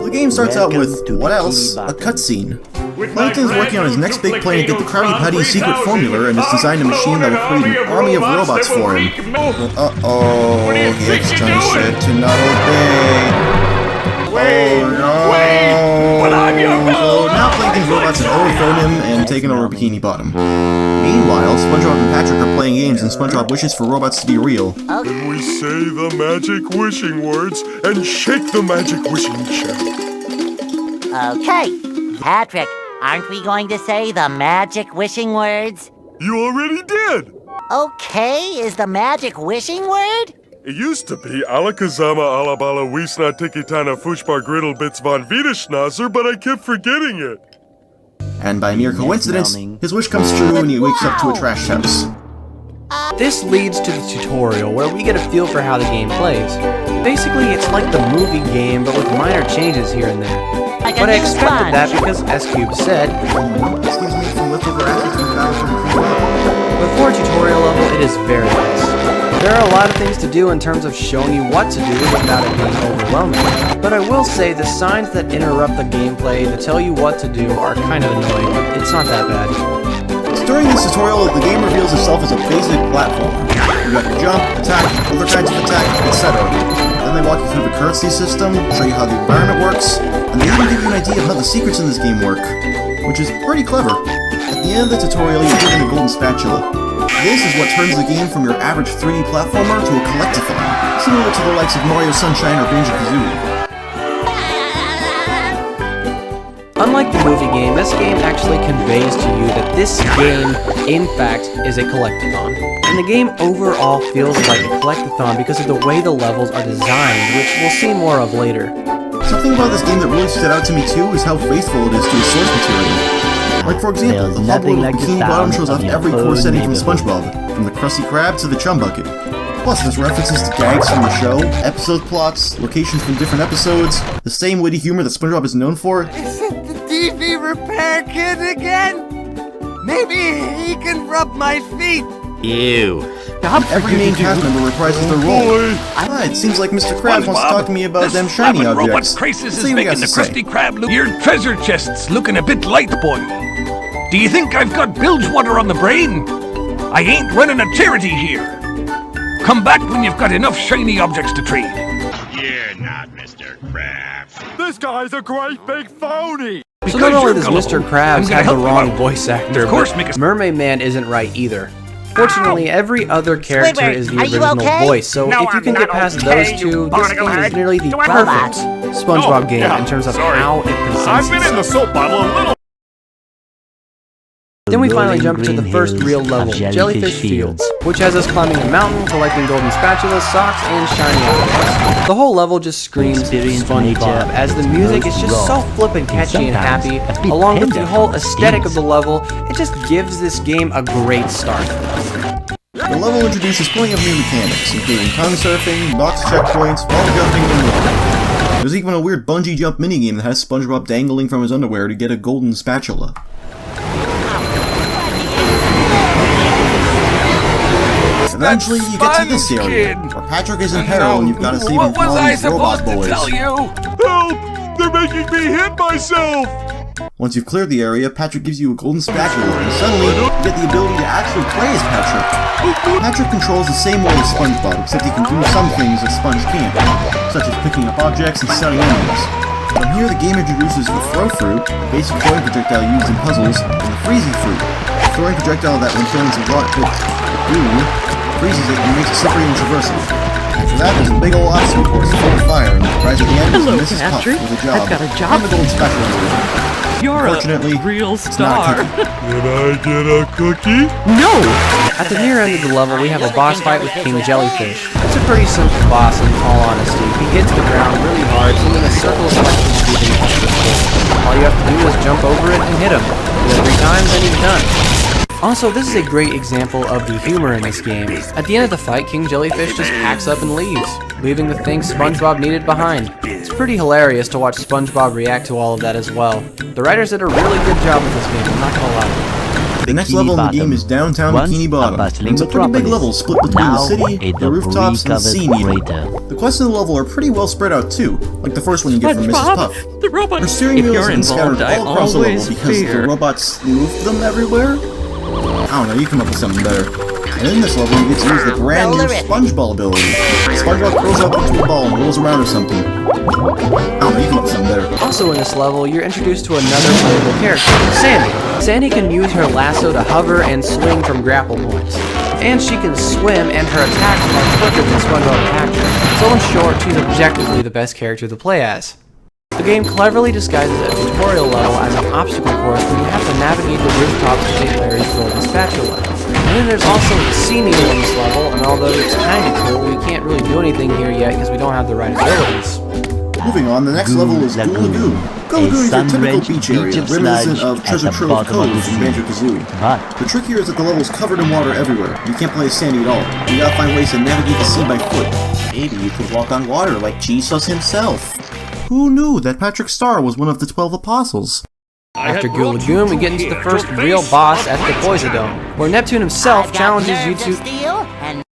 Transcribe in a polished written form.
The game starts out with, what else? A cutscene. Plankton's working on his next big plan to get the Krabby Patty's secret formula and has designed a machine that will create an army of robots for him. Uh-oh, he gets said to not obey. Oh no! So now Plankton's robots have overthrown him and taken over Bikini Bottom. Meanwhile, SpongeBob and Patrick are playing games and SpongeBob wishes for robots to be real. Then we say the magic wishing words and shake the magic wishing chair. Okay, Patrick, aren't we going to say the magic wishing words? You already did! Okay, is the magic wishing word? It used to be Alakazama Alabala Wiesna Tikitana Fushbar Griddle Bits von Wiederschnauzer, but I kept forgetting it. And by mere coincidence, his wish comes true and he wakes up to a trash house. This leads to the tutorial, where we get a feel for how the game plays. Basically, it's like the movie game, but with minor changes here and there. But I expected that because, as Cube said, This game's made from leftover assets from Battle for the Crew. before tutorial level, it is very nice. There are a lot of things to do in terms of showing you what to do without it being overwhelming. But I will say the signs that interrupt the gameplay to tell you what to do are kind of annoying, but it's not that bad. So during this tutorial, the game reveals itself as a basic platformer. You got to jump, attack, other kinds of attack, etc. Then they walk you through the currency system, show you how the environment works, and they even give you an idea of how the secrets in this game work, which is pretty clever. At the end of the tutorial, you're given a golden spatula. This is what turns the game from your average 3D platformer to a collectathon, similar to the likes of Mario Sunshine or Banjo-Kazooie. Unlike the movie game, this game actually conveys to you that this game, in fact, is a collectathon. And the game overall feels like a collectathon because of the way the levels are designed, which we'll see more of later. Something about this game that really stood out to me too is how faithful it is to its source material. Like for example, the hub world of Bikini Bottom shows off every core setting from SpongeBob, from the Krusty Krab to the Chum Bucket. Plus, there's references to gags from the show, episode plots, locations from different episodes, the same witty humor that SpongeBob is known for. Is it the TV repair kid again? Maybe he can rub my feet. Ew. Every main cast member reprises their role. It seems like Mr. Krabs wants to talk to me about them shiny objects. Robot crisis Let's is see what he making the has to say. Krusty Krab look. Your treasure chest's looking a bit light, boy. Do you think I've got bilge water on the brain? I ain't running a charity here. Come back when you've got enough shiny objects to trade. You're not Mr. Krabs. This guy's a great big phony! So not only does Mr. I'm Krabs gonna have the help you wrong out. voice actor, Of course, but make a- Mermaid Man isn't right either. Fortunately, every other character Squidward, is the are you original okay? voice, so No, if you I'm can get not past okay, those you two, this game barnacle is nearly the Do perfect SpongeBob game yeah, in terms of sorry. how it presents I've been in the itself. soap bottle a little. Then we finally jump to the first real level, Jellyfish Fields, which has us climbing a mountain, collecting golden spatulas, socks, and shiny objects. The whole level just screams SpongeBob, as the music is just so flippin' catchy and happy, along with the whole aesthetic of the level. It just gives this game a great start. The level introduces plenty of new mechanics, including tongue surfing, box checkpoints, wall jumping, and more. There's even a weird bungee jump minigame that has SpongeBob dangling from his underwear to get a golden spatula. Eventually, you get to this area, where Patrick is in peril and you've got to save him What from was all I these robot supposed to boys. tell you? Help! They're making me hit myself! Once you've cleared the area, Patrick gives you a golden spatula, and suddenly, you get the ability to actually play as Patrick. Patrick controls the same way as SpongeBob, except he can do some things that Sponge can't, such as picking up objects and studying enemies. From here, the game introduces the Throw Fruit, a basic throwing projectile used in puzzles, and the Freezy Fruit, a throwing projectile that when thrown into rock goo, freezes it and makes it slippery and traversable. After that, there's a big ol' obstacle course full of fire, and the prize at the end is Mrs. Puff with a job. I've got a job. And the golden spatula in the room. You're Fortunately, a real it's not a star. cookie. Can I get a cookie? No! At the near end of the level, we have a boss fight with King Jellyfish. It's a pretty simple boss in all honesty. He hits the ground really hard, sending a circle of electric shooting up the floor. All you have to do is jump over it and hit him. Do it 3 times, then he's done. Also, this is a great example of the humor in this game. At the end of the fight, King Jellyfish just packs up and leaves, leaving the things SpongeBob needed behind. It's pretty hilarious to watch SpongeBob react to all of that as well. The writers did a really good job with this game, I'm not gonna lie. The next level in the game is downtown Bikini Bottom. It's a pretty big level split between the city, the rooftops, and the sea needle. The quests in the level are pretty well spread out too, like the first one you get from Mrs. Puff. The robot. Her steering wheels have been scattered all across the level because the robots moved them everywhere? I don't know, you come up with something better. And in this level, you get to use the brand new Sponge Ball ability. SpongeBob throws up into a ball and rolls around or something. I don't know, you come up with something better. Also in this level, you're introduced to another playable character, Sandy. Sandy can use her lasso to hover and swing from grapple points. And she can swim, and her attacks are quicker than SpongeBob Patrick. So in short, she's objectively the best character to play as. The game cleverly disguises a tutorial level as an obstacle course where you have to navigate the rooftops to take Larry's golden spatula. And then there's also the sea needle in this level, and although it's kinda cool, we can't really do anything here yet because we don't have the right abilities. Moving on, the next level is Goo Lagoon. Goo Lagoon is your typical beach area, reminiscent of Treasure Trove Cove in Banjo-Kazooie. The trick here is that the level's covered in water everywhere. You can't play as Sandy at all. You gotta find ways to navigate the sea by foot. Maybe you could walk on water like Jesus himself. Who knew that Patrick Star was one of the 12 apostles? After Goo Lagoon, we get into the first real boss at the Poison Dome, where Neptune himself challenges you to